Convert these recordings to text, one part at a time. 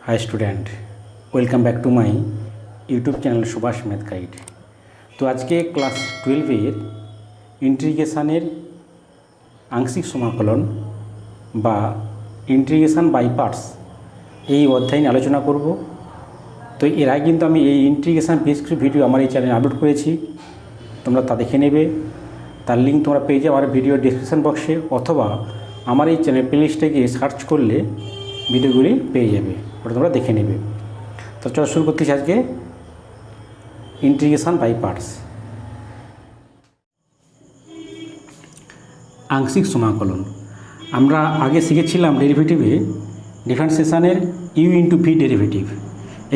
Hi student, welcome back to my YouTube channel Subhash math guide. तो आज के class 12 इंटीग्रेशनर आंशिक समाकलन बा इंटीग्रेशन बाई पार्ट्स এই অধ্যায় নিয়ে আলোচনা করব। তো এর আগে কিন্তু আমি এই ইন্টিগ্রেশন বেশ কিছু ভিডিও আমার এই চ্যানেলে আপলোড করেছি, তোমরা তা দেখে নেবে। তার লিঙ্ক তোমরা পেয়ে যাবে আমার ভিডিও ডেসক্রিপশন বক্সে, অথবা আমার এই চ্যানেল প্লেলিস্টে গিয়ে সার্চ করলে ভিডিওগুলি পেয়ে যাবে, ওটা তোমরা দেখে নেবে। তো চলো শুরু করতেছি আজকে ইন্টিগ্রেশন বাই পার্টস। আংশিক সমাকলন আমরা আগে শিখেছিলাম ডেরিভেটিভে ডিফারেন্সিয়েশনের ইউ ইন্টু ভি ডেরিভেটিভ।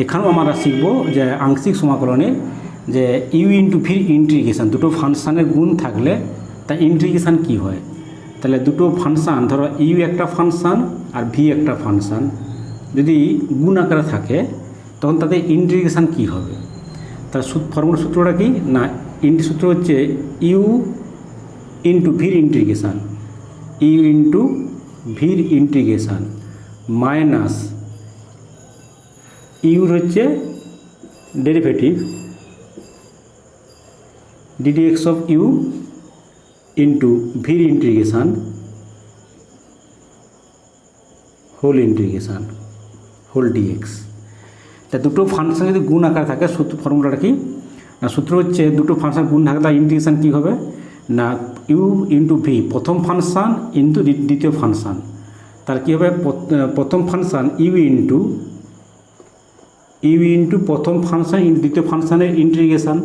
এখানেও আমরা শিখব যে আংশিক সমাকলনে যে ইউ ইন্টু ভির ইন্টিগ্রেশন, দুটো ফাংশানের গুণ থাকলে তা ইন্টিগ্রেশন কী হয়। তাহলে দুটো ফাংশান, ধরো ইউ একটা ফাংশান আর ভি একটা ফাংশান, যদি গুণ আকারে থাকে তখন তাদের ইন্টিগ্রেশন কী হবে। তার ফর্মুলা সূত্রটা কি না, সূত্র হচ্ছে ইউ ইন্টু ভির ইন্টিগ্রেশন, ইউ ইন্টু ভির ইন্টিগ্রেশন মাইনাস ইউর হচ্ছে derivative d d x of u into ভির integration whole integration whole d x. তা দুটো ফাংশন যদি গুণ আকারে থাকে ফর্মুলাটা কি না, সূত্র হচ্ছে দুটো ফাংশন গুণ থাকে তার ইন্টিগ্রেশন কী হবে না, ইউ ইন্টু ভি প্রথম ফাংশান ইন্টু দ্বিতীয় ফাংশান, তার কী হবে প্রথম ফাংশান ইউ ইন্টু প্রথম ফাংশান ইন্টু দ্বিতীয় ফাংশানের ইন্টিগ্রেশন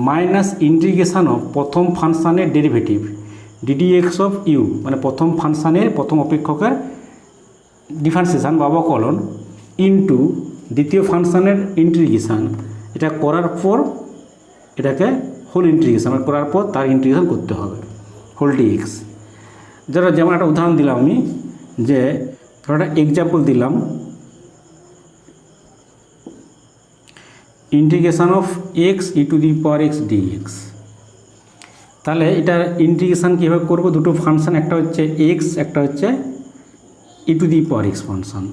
মাইনাস ইন্টিগ্রেশন অফ প্রথম ফাংশানের ডেরিভেটিভ ডিডিএক্স অফ ইউ, মানে প্রথম ফাংশানের প্রথম অপেক্ষকের ডিফারেন্সিয়েশন বা অবকলন ইন্টু দ্বিতীয় ফাংশানের ইন্টিগ্রেশন। এটা করার পর এটাকে হোল ইন্টিগ্রেশন করার পর তার ইন্টিগ্রেশন করতে হবে হোল ডিএক্স। যেমন একটা উদাহরণ দিলাম আমি, যে ধরো একটা এক্সাম্পল দিলাম, integration of x e to the power x d x. তাহলে এটার ইন্টিগ্রেশন কীভাবে করবো, দুটো ফাংশান, একটা হচ্ছে এক্স একটা হচ্ছে e to the power x function.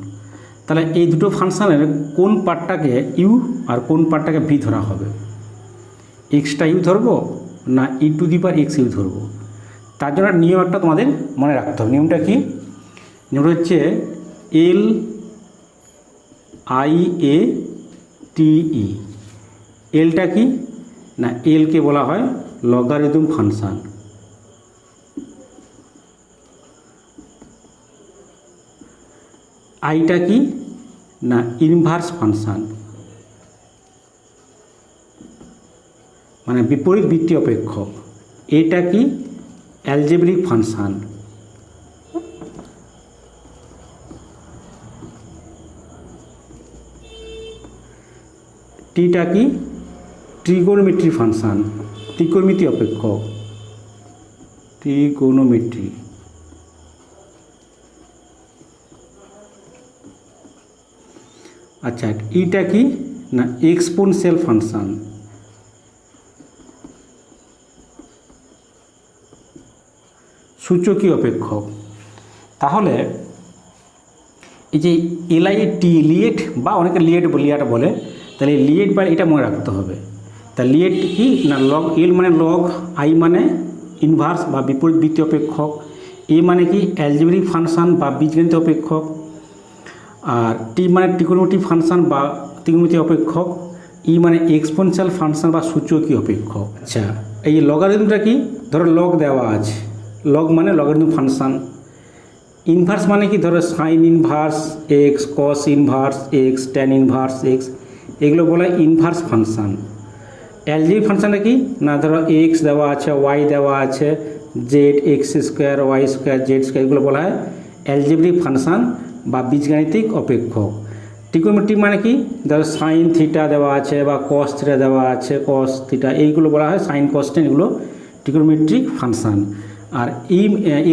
তাহলে এই দুটো ফাংশানের কোন পার্টটাকে ইউ আর কোন পার্টটাকে ভি ধরা হবে, এক্সটা ইউ ধরবো না e to the power x u ধরবো। তার জন্য নিয়ম একটা তোমাদের মনে রাখতে হবে। নিয়মটা কি, নিয়মটা হচ্ছে এল আই এ টি ই। এলটা কি না, এলকে বলা হয় লগারিদম ফাংশান, আইটা কি না ইনভার্স ফাংশান, মানে বিপরীত বৃত্তীয় অপেক্ষক। এটা কি অ্যালজেব্রিক ফাংশান। টিটা কি ট্রিগোনোমেট্রি ফাংশান, ত্রিকোণমিতি অপেক্ষক, ট্রিগোনোমেট্রি। আচ্ছা, ইটা কি না এক্সপোনেনশিয়াল ফাংশান, সূচকীয় অপেক্ষক। তাহলে এই যে এলআই টি লিয়েট বা অনেকে লিয়েট বলে, তাহলে লিয়েট বা এটা মনে রাখতে হবে। তা লিয়েট কি না লগ, এল মানে লগ, আই মানে ইনভার্স বা বিপরীত বৃত্তীয় অপেক্ষক, এ মানে কি অ্যালজেব্রিক ফাংশান বা বীজগণিত অপেক্ষক, আর টি মানে ট্রিগোনোমেট্রি ফাংশান বা ত্রিকোণমিতি অপেক্ষক, ই মানে এক্সপোনেনশিয়াল ফাংশান বা সূচকীয় অপেক্ষক। আচ্ছা, এই লগারিদমটা কি, ধরো লগ দেওয়া আছে, লগ মানে লগারিদম ফাংশান। ইনভার্স মানে কি, ধরো sign inverse x, cos inverse x, tan inverse x, এগুলো বলা হয় ইনভার্স ফাংশান। অ্যালজেব্রিক ফাংশানটা কি না, ধরো এক্স দেওয়া আছে, ওয়াই দেওয়া আছে, z x square y square z square, এগুলো বলা হয় অ্যালজেব্রিক ফাংশান বা বীজগাণিতিক অপেক্ষক। ট্রিগোনোমেট্রি মানে কি, ধরো সাইন থিটা দেওয়া আছে বা কস থিটা দেওয়া আছে, কস থিটা, এইগুলো বলা হয় সাইন কস ট্যান, এগুলো ট্রিগোনোমেট্রিক ফাংশান। আর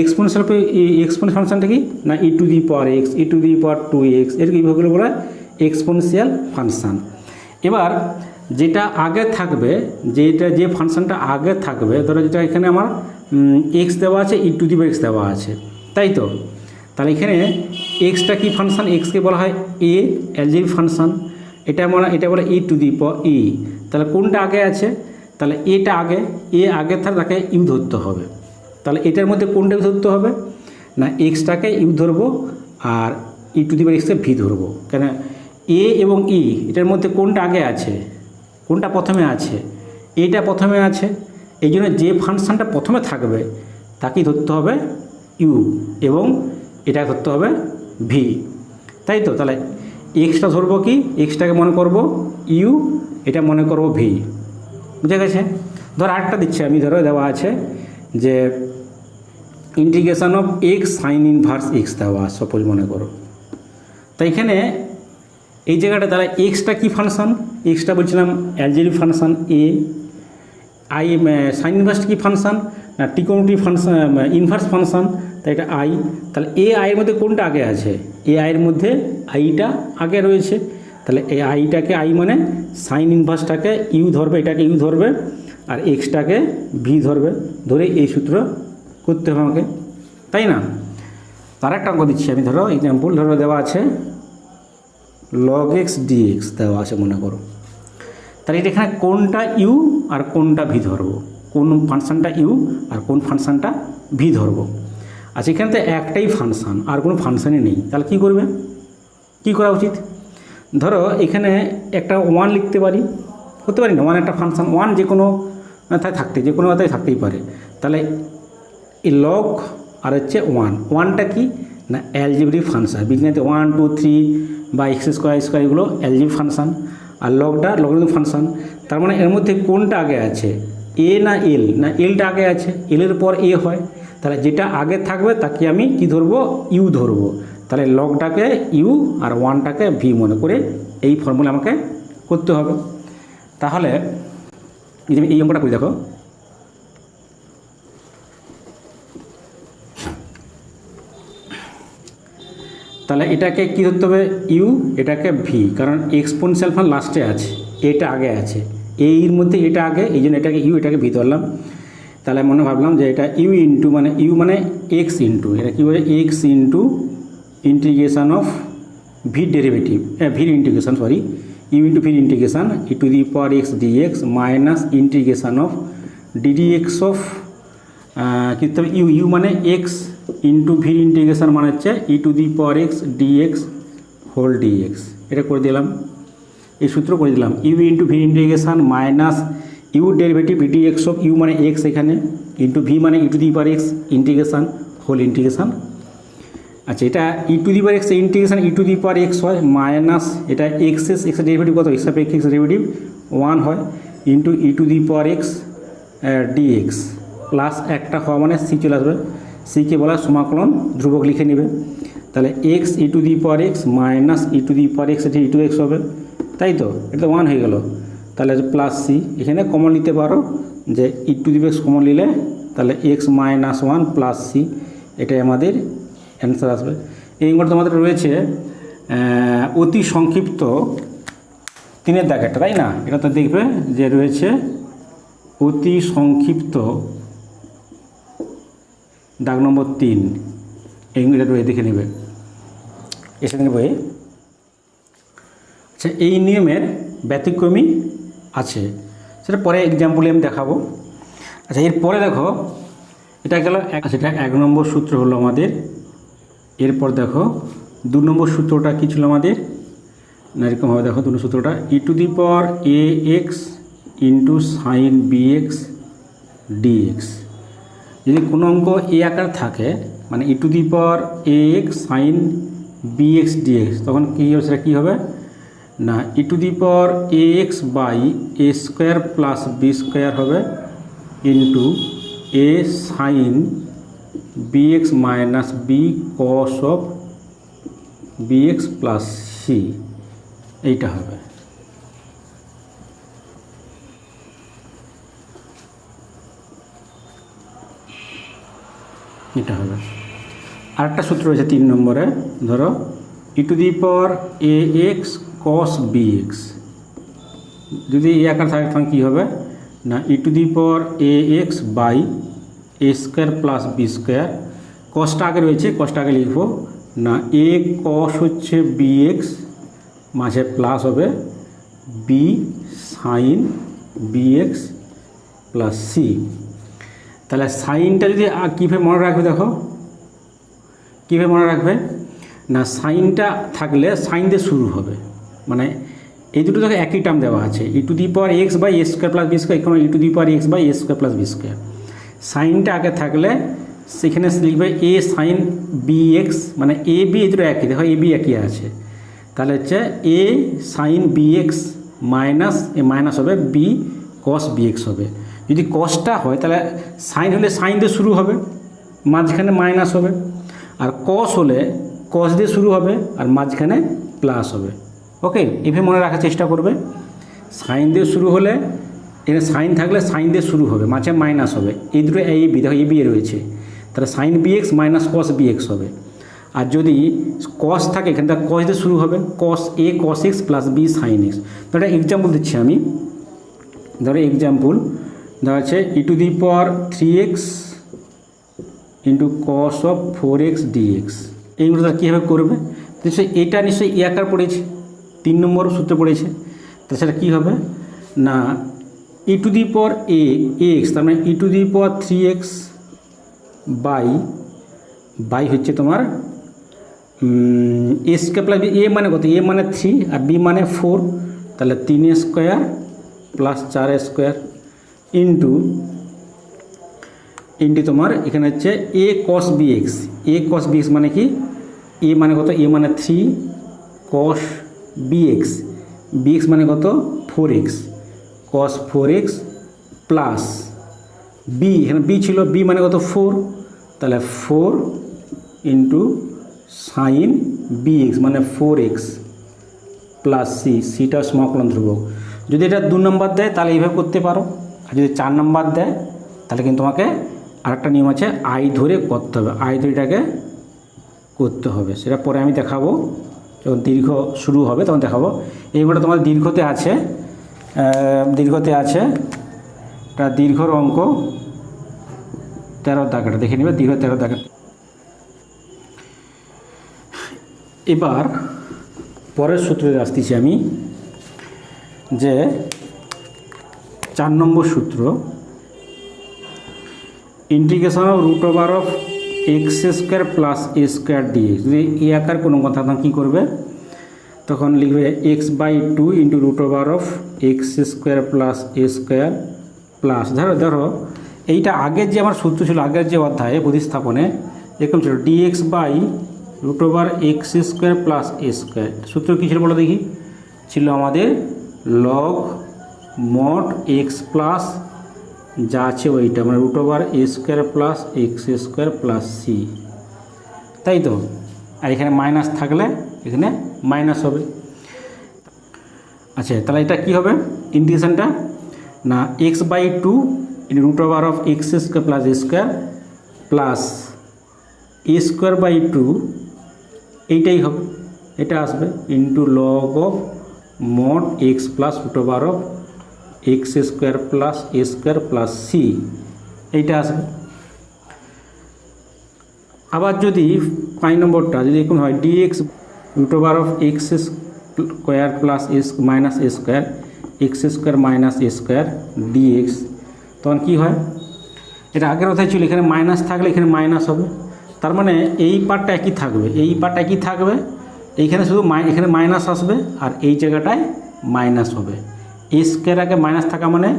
এক্সপোনেনশিয়াল ফাংশানটা কি না e to the power x, e to the power 2x, এর এইভাবে বলা হয় এক্সপোনেনশিয়াল ফাংশান। এবার যেটা আগে থাকবে, যে ফাংশানটা আগে থাকবে, ধরো যেটা এখানে আমার এক্স দেওয়া আছে, e to the power x দেওয়া আছে, তাই তো। তাহলে এখানে এক্সটা কি ফাংশন, এক্সকে বলা হয় এ অ্যালজেব্রিক ফাংশন, এটা বলে ই টু দি পাওয়ার ই। তাহলে কোনটা আগে আছে, তাহলে এটা আগে, এ আগে তাকে ইউ ধরতে হবে। তাহলে এটার মধ্যে কোনটা ধরতে হবে না, এক্সটাকে ইউ ধরবো আর ই টু দি পাওয়ার এক্সকে ভি ধরবো। কেন এ এবং ই এটার মধ্যে কোনটা আগে আছে, কোনটা প্রথমে আছে, এটা প্রথমে আছে, এই জন্য যে ফাংশনটা প্রথমে থাকবে তাকেই ধরতে হবে ইউ এবং এটা ধরতে হবে ভি, তাই তো। তাহলে এক্সটা ধরবো কি, এক্সটাকে মনে করব ইউ, এটা মনে করব ভি, বুঝে গেছে। ধর আরেকটা দিচ্ছি আমি, ধরো দেওয়া আছে যে integration of x sign inverse x দেওয়া, সাপোজ মনে করো। তো এখানে এই জায়গাটা তাহলে এক্সটা কি ফাংশন, এক্সটা বলছিলাম algebraic function A, i sine inverse কি ফাংশন না ট্রিগোনোমেট্রি ফাংশন, ইনভার্স ফাংশন, তাই এটা আই। তাহলে এ আইয়ের মধ্যে কোনটা আগে আছে, এ আইয়ের মধ্যে আইটা আগে রয়েছে। তাহলে এই আইটাকে আই মানে সাইন ইনভার্সটাকে ইউ ধরবে, এটাকে ইউ ধরবে আর এক্সটাকে ভি ধরবে, ধরে এই সূত্র করতে হবে আমাকে, তাই না। তার একটা অঙ্ক দিচ্ছি আমি, ধরো এক্সাম্পল ধরো দেওয়া আছে লগ এক্স ডিএক্স দেওয়া আছে মনে করো। তাহলে এটা এখানে কোনটা ইউ আর কোনটা ভি ধরবো, কোন ফাংশনটা ইউ আর কোন ফাংশনটা ভি ধরবো। আচ্ছা এখানে তো একটাই ফাংশন আর কোনো ফাংশনই নেই, তাহলে কী করবে, কী করা উচিত। ধরো এখানে একটা ওয়ান লিখতে পারি, করতে পারি না, ওয়ান একটা ফাংশন, ওয়ান যে কোনো যে কোনো মাথায় থাকতেই পারে। তাহলে এই লগ আর হচ্ছে ওয়ান, ওয়ানটা কি না অ্যালজেব্রিক ফাংশন, বিজ্ঞানীতে 1 2 3 বা এক্স স্কোয়ার স্কোয়ার এগুলো অ্যালজেব্রিক ফাংশন, আর লগটা লগারিদমিক ফাংশন। তার মানে এর মধ্যে কোনটা আগে আছে, এ না এল, না এলটা আগে আছে, এলের পর এ হয়, তাহলে যেটা আগে থাকবে তাকে আমি কি ধরবো, ইউ ধরবো। তাহলে লগটাকে ইউ আর ওয়ানটাকে ভি মনে করে এই ফর্মুলা আমাকে করতে হবে। তাহলে এই অঙ্কটা করে দেখো, তাহলে এটাকে কী ধরতে হবে ইউ, এটাকে ভি, কারণ এক্সপোনেনশিয়াল ফাংশন লাস্টে আছে, এটা আগে আছে, এর মধ্যে এটা আগে, এই জন্য এটাকে ইউ এটাকে ভি ধরলাম। তাহলে মনে ভাবলাম যে এটা ইউ ইন্টু মানে ইউ মানে এক্স ইন্টু, এটা কী বলে x into integration of v derivative, ভির ইন্টিগ্রেশন সরি, ইউ ইন্টু ভির integration e to the power x d x minus integration of d d x of কী করতে হবে ইউ মানে এক্স ইন্টু ভির ইন্টিগ্রেশন মানে হচ্ছে e to the power x d x whole d x, এটা করে দিলাম, এই সূত্র করে দিলাম। ইউ ইন্টু ভির integration minus u derivative d x of u মানে এক্স এখানে ইন্টু ভি মানে e to the power x integration whole integration. আচ্ছা এটা e to the power x integration e to the power x হয় minus এটা x derivative কত, x সাপেক্ষে x derivative 1 হয় into E to the power x d x plus একটা হওয়া মানে সি চলে আসবে, সিকে বলা সমাকলন ধ্রুবক লিখে নেবে। তাহলে x e to the power x minus E to the power x এটি ই টু এক্স হবে, তাই তো, এটা 1 হয়ে গেল। তাহলে প্লাস সি, এখানে কমন নিতে পারো যে ই টু দি এক্স কমন নিলে তাহলে এক্স মাইনাস 1 প্লাস সি, এটাই আমাদের অ্যান্সার আসবে। এই অঙ্কটা তোমাদের রয়েছে অতি সংক্ষিপ্ত 3-এর দাগেরটা, তাই না, এটা তো দেখবে যে রয়েছে অতি সংক্ষিপ্ত দাগ নম্বর 3, এইটা রয়ে দেখে নেবে এসে নেবে। আচ্ছা এই নিয়মের ব্যতিক্রমী আছে, সেটা পরে এক্সাম্পলে আমি দেখাবো। আচ্ছা এরপরে দেখো এটা গেল, সেটা 1 নম্বর সূত্র হলো আমাদের। এরপর দেখো 2 নম্বর সূত্রটা কী ছিল আমাদের না, এরকমভাবে দেখো 2 নম্বর সূত্রটা e to the power a x into sine b x d x. যদি কোনো অঙ্ক এ আকার থাকে মানে e to the power a x sine b x d x, তখন কী হবে, সেটা কী হবে না e to the power a x by a square plus b square হবে into a sine b x minus b cos of b x plus c, এইটা হবে। এটা হবে। আরেকটা সূত্র রয়েছে 3 নম্বরে, ধরো e to the power a x cos b x, যদি এই আকার থাকে তখন কী হবে না e to the power a x by a square plus b square কসটা আগে রয়েছে, কসটা আগে লিখবো না, এ কস হচ্ছে বি এক্স মাঝে প্লাস হবে b sine b x plus c. তাহলে সাইনটা যদি কীভাবে মনে রাখবে, দেখো কীভাবে মনে রাখবে না, সাইনটা থাকলে সাইন দিয়ে শুরু হবে, মানে এই দুটো দেখো একই টার্ম দেওয়া আছে, e to the power x by a square plus b square, এখানে e to the power x by a square plus b square. সাইনটা আগে থাকলে সেখানে লিখবে এ সাইন বি এক্স, মানে এ বি এই দুটো একই, দেখো এ বি একই আছে, তাহলে হচ্ছে এ সাইন বি এক্স মাইনাস এ মাইনাস হবে বি কস বি এক্স হবে। যদি কসটা হয় তাহলে সাইন হলে সাইন দিয়ে শুরু হবে, মাঝখানে মাইনাস হবে, আর কস হলে কস দিয়ে শুরু হবে আর মাঝখানে প্লাস হবে। ওকে, এভাবে মনে রাখার চেষ্টা করবে। সাইন দিয়ে শুরু হলে এখানে সাইন থাকলে সাইন দিয়ে শুরু হবে, মাঝে মাইনাস হবে, এই দুটো এ বি, দেখো এ বি রয়েছে, তাহলে sine b x minus cos b x হবে। আর যদি কস থাকে এখানে তার কস দিয়ে শুরু হবে, cos a cos x plus b sine x. তো একটা এক্সাম্পল দিচ্ছি আমি, ধরো এক্সাম্পল দেওয়া আছে e to the power 3x into cos of 4x dx। এইগুলো তার কীভাবে করবে, নিশ্চয়ই এটা নিশ্চয়ই এ আকার পড়েছে, 3 নম্বর সূত্রে পড়েছে, তো সেটা কী হবে না, e to the power a x, তার মানে e to the power 3x by হচ্ছে তোমার এ স্কোয়ার প্লাস বি, এ মানে কত, এ মানে 3 আর বি মানে 4, তাহলে 3 স্কোয়ার প্লাস 4 স্কোয়ার ইন্টু তোমার এখানে হচ্ছে a cos b x, a cos b x মানে কি, এ মানে কত, এ মানে 3 cos b x, b x মানে কত 4x, cos 4x plus b, এখানে বি ছিল, বি মানে কত 4, তাহলে 4 ইন্টু সাইন বি এক্স মানে 4x প্লাস সি, সিটা সমাকলন ধ্রুবক। যদি এটা 2 নম্বর দেয় তাহলে এইভাবে করতে পারো, আর যদি 4 নম্বর দেয় তাহলে কিন্তু তোমাকে আরেকটা নিয়ম আছে, আই ধরে করতে হবে, আই ধরে এটাকে করতে হবে, সেটা পরে আমি দেখাবো, যখন দীর্ঘ শুরু হবে তখন দেখাবো। এইগুলো তোমার দীর্ঘতে আছে, এটা দীর্ঘর অঙ্ক 13 দাগটা দেখে নেবে, দীর্ঘ 13 দাগের। এবার পরের সূত্রে আসতেছি আমি, যে 4 নম্বর সূত্র, integration of root over of x square plus a square d x. যদি এ আকার কোনো কথা তখন কী করবে, তখন লিখবে x/2 into root over of x square plus a square plus, ধরো এইটা আগের যে আমার সূত্র ছিল, আগের যে অধ্যায়ে প্রতিস্থাপনে এরকম ছিল d x by root over x square plus a square. সূত্র কী ছিল বলো দেখি, ছিল আমাদের লগ মড এক্স প্লাস যা আছে ওইটা, মানে root over a square plus x square plus c, তাই তো। আর এখানে মাইনাস থাকলে এখানে মাইনাস হবে। আচ্ছা, তাহলে এটা কী হবে ইন্টিগ্রেশনটা না, x/2 into root over of x square plus a square plus a square by 2, এইটাই হবে, এটা আসবে into log of mod x plus root over of x square plus a square plus c, এইটা আসবে। আবার যদি 5 নম্বরটা যদি এরকম হয় d x root over of x square plus s minus a square, x square minus a square d x, তখন কী হয়, এটা আগের কথাই ছিল, এখানে মাইনাস থাকলে এখানে মাইনাস হবে, তার মানে এই পার্টটা একই থাকবে, এই পার্টটা একই থাকবে, এইখানে শুধু এখানে মাইনাস আসবে আর এই জায়গাটায় মাইনাস হবে। এ স্কোয়ার আগে মাইনাস থাকা মানে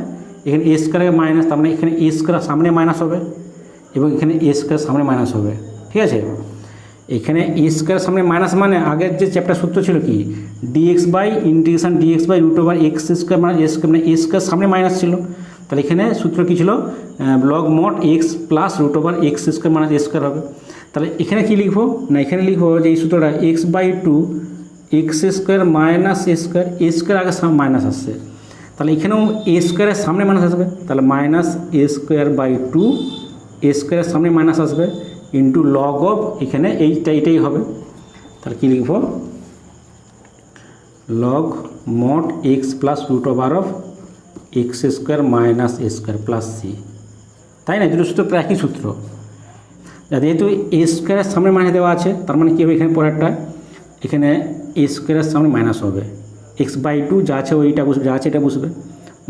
এখানে এ স্কোয়ার আগে মাইনাস, তার মানে এখানে এ স্কোয়ার সামনে মাইনাস হবে এবং এখানে এ স্কোয়ার সামনে মাইনাস হবে, ঠিক আছে। এখানে এ স্কোয়ার সামনে মাইনাস মানে আগের যে চ্যাপ্টার সূত্র ছিল কি, d x by integration d x by root over x square মানে এ স্কোয়ার, মানে এ স্কোয়ার সামনে মাইনাস ছিল, তাহলে এখানে সূত্র কী ছিল, log mod x plus root over x square minus a square হবে। তাহলে এখানে কী লিখবো না, এখানে লিখবো যে এই সূত্রটা x/2 x square minus a square, A square আগে মাইনাস আসছে, তাহলে এখানেও এ স্কোয়ারের সামনে মাইনাস আসবে, তাহলে মাইনাস এ স্কোয়ার বাই 2, এ স্কোয়ারের সামনে মাইনাস আসবে ইন্টু লগ অফ এখানে এইটাই হবে, তাহলে কী লিখব, log mod x plus root over of x square minus a square plus c, তাই না, দুটো সূত্র প্রায় একই সূত্র। যেহেতু এ স্কোয়ারের সামনে মাইনাস দেওয়া আছে, তার মানে কী হবে এখানে পরেরটা, এখানে এ স্কোয়ারের সামনে মাইনাস হবে, x/2 যা আছে ওইটা বসবে, যা আছে এটা বসবে,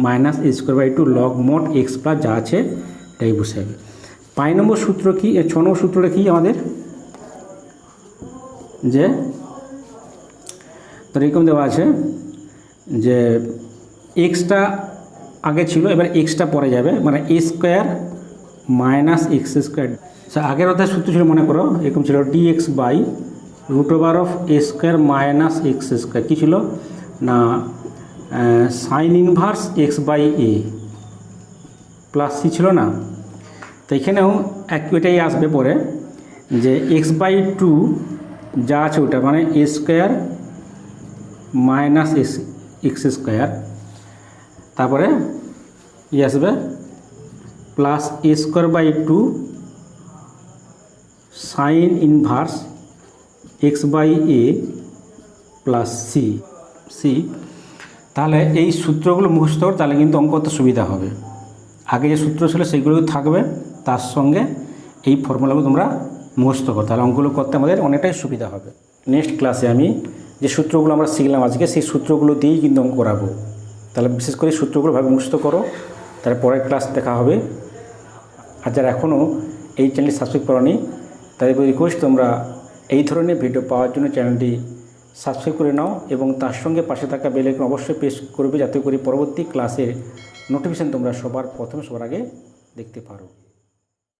মাইনাস a²/2 লগ মোট এক্স প্লাস যা আছে এটাই বসে যাবে। 5 নম্বর সূত্র কি, 6 নম্বর সূত্রটা কি আমাদের, যে তো এরকম দেওয়া আছে যে এক্সটা আগে ছিল, এবার এক্সটা পরে যাবে, মানে a² মাইনাস x²। আগের অধ্যায় সূত্র ছিল মনে করো এরকম ছিল dx/√a² মাইনাস x², কী ছিল না sign inverse x/a plus C ছিল না। তো এখানেও এটাই আসবে পরে যে x/2 যা আছে ওটা মানে a² মাইনাস x², তারপরে আসবে plus a²/2 sine inverse x/a plus c. তাহলে এই সূত্রগুলো মুখস্থ করো, তাহলে কিন্তু অঙ্ক করতে সুবিধা হবে। আগে যে সূত্র ছিল সেইগুলো থাকবে, তার সঙ্গে এই ফর্মুলাগুলো তোমরা মুখস্থ করো, তাহলে অঙ্কগুলো করতে আমাদের অনেকটাই সুবিধা হবে। নেক্সট ক্লাসে আমি যে সূত্রগুলো আমরা শিখলাম আজকে, সেই সূত্রগুলো দিয়েই কিন্তু অঙ্ক করাবো। তাহলে বিশেষ করে সূত্রগুলো ভাবে মুখস্থ করো, তাহলে পরের ক্লাস দেখা হবে। আর যারা এখনও এই চ্যানেলটি সাবস্ক্রাইব করোনি, তাদের রিকোয়েস্ট তোমরা এই ধরনের ভিডিও পাওয়ার জন্য চ্যানেলটি সাবস্ক্রাইব করে নাও এবং তার সঙ্গে পাশে থাকা বেল আইকন অবশ্যই প্রেস করবে, যাতে করে পরবর্তী ক্লাসের নোটিফিকেশান তোমরা সবার আগে দেখতে পারো।